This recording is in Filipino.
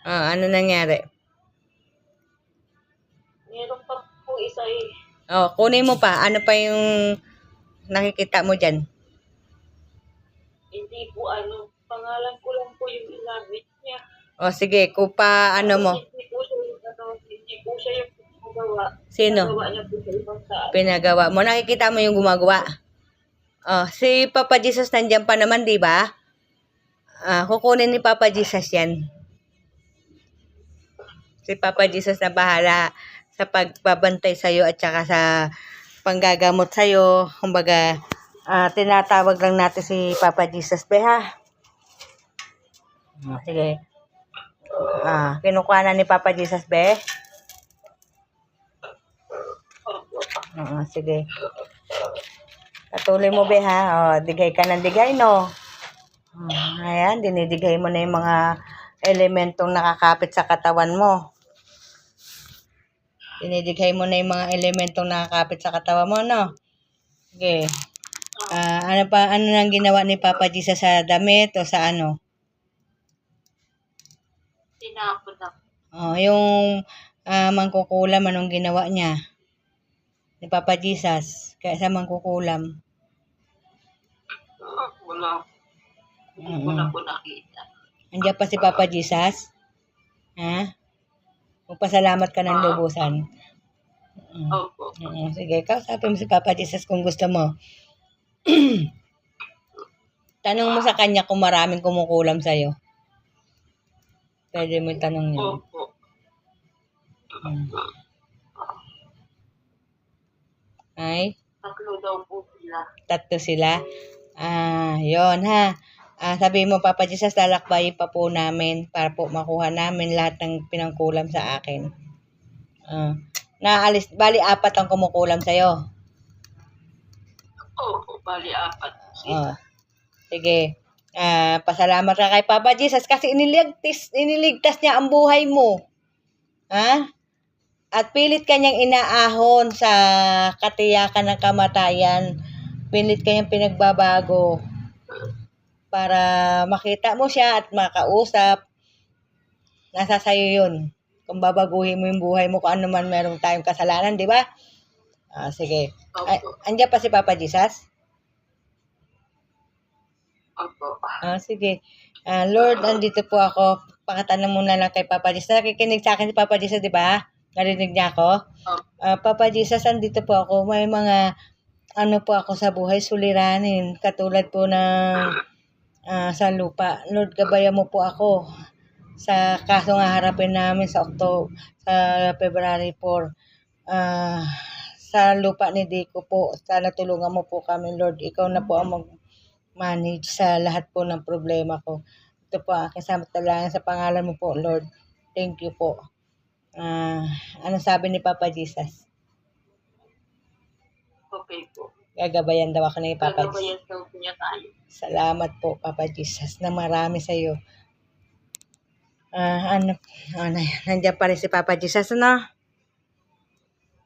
Ano nangyari? Meron pa po isa eh. Kunin mo pa. Ano pa yung nakikita mo dyan? Hindi po pangalan ko lang po yung inamit niya. Sige, ano mo. Hindi po siya yung gumagawa. Sino? Pinagawa niya po sa ibang saan. Pinagawa mo. Nakikita mo yung gumagawa. Si Papa Jesus nandiyan pa naman, di ba? Kukunin ni Papa Jesus yan. Si Papa Jesus na bahala sa pagbabantay sa'yo at saka sa panggagamot sa'yo. Kumbaga, tinatawag lang natin si Papa Jesus, be, ha? Sige. Kinukuha na ni Papa Jesus, be? Sige. Patuloy mo, be, ha? Digay ka ng digay, no? Ayan, dinidigay mo na yung mga elementong nakakapit sa katawan mo. Dinidigay mo na yung mga elementong nakakapit sa katawan mo, no? Okay. Ano nang ginawa ni Papa Jesus sa damit o sa ano? Tinapon na. Yung mangkukulam, anong ginawa niya? Ni Papa Jesus, kaya sa mangkukulam. Wala. Hindi ko na po nakita. Andiyan pa si Papa Jesus? Magpasalamat ka ng lubusan. Opo. Sige, kausapin mo si Papa Jesus kung gusto mo. Tanong mo sa kanya kung maraming kumukulam sa'yo. Pwede mo tanong niya. Opo. Ay? Tatlo daw po sila. Tatlo sila? Yun ha. Sabi mo, Papa Jesus, lalakbayin pa po namin para po makuha namin lahat ng pinangkulam sa akin. Bali 4 ang kumukulam sa'yo. Opo, bali 4. Sige. Pasalamat ka kay Papa Jesus kasi iniligtas niya ang buhay mo. At pilit kanyang inaahon sa katiyakan ng kamatayan. Pilit kanyang pinagbabago para makita mo siya at makausap. Nasa sayo yun. Kung babaguhin mo yung buhay mo, kung ano man merong tayong kasalanan, di ba? Sige. Andiyan pa si Papa Jesus? Opo. Sige. Lord, andito po ako. Pakatanong muna lang kay Papa Jesus. Nakikinig sa akin si Papa Jesus, di ba? Narinig niya ako? Papa Jesus, andito po ako. May mga po ako sa buhay suliranin. Katulad po ng sa lupa. Lord, gabayan mo po ako sa kaso nga harapin namin sa February 4. Sa lupa ni Dico po. Sana tulungan mo po kami, Lord. Ikaw na po ang mag-manage sa lahat po ng problema ko. Ito po aking samatalangan sa pangalan mo po, Lord. Thank you po. Ano sabi ni Papa Jesus? Okay po. Gagabayan daw ako ni Papa Jesus. Gagabayan daw niya tayo. Salamat po, Papa Jesus, na marami sa iyo. Nandiyan pa rin si Papa Jesus, no?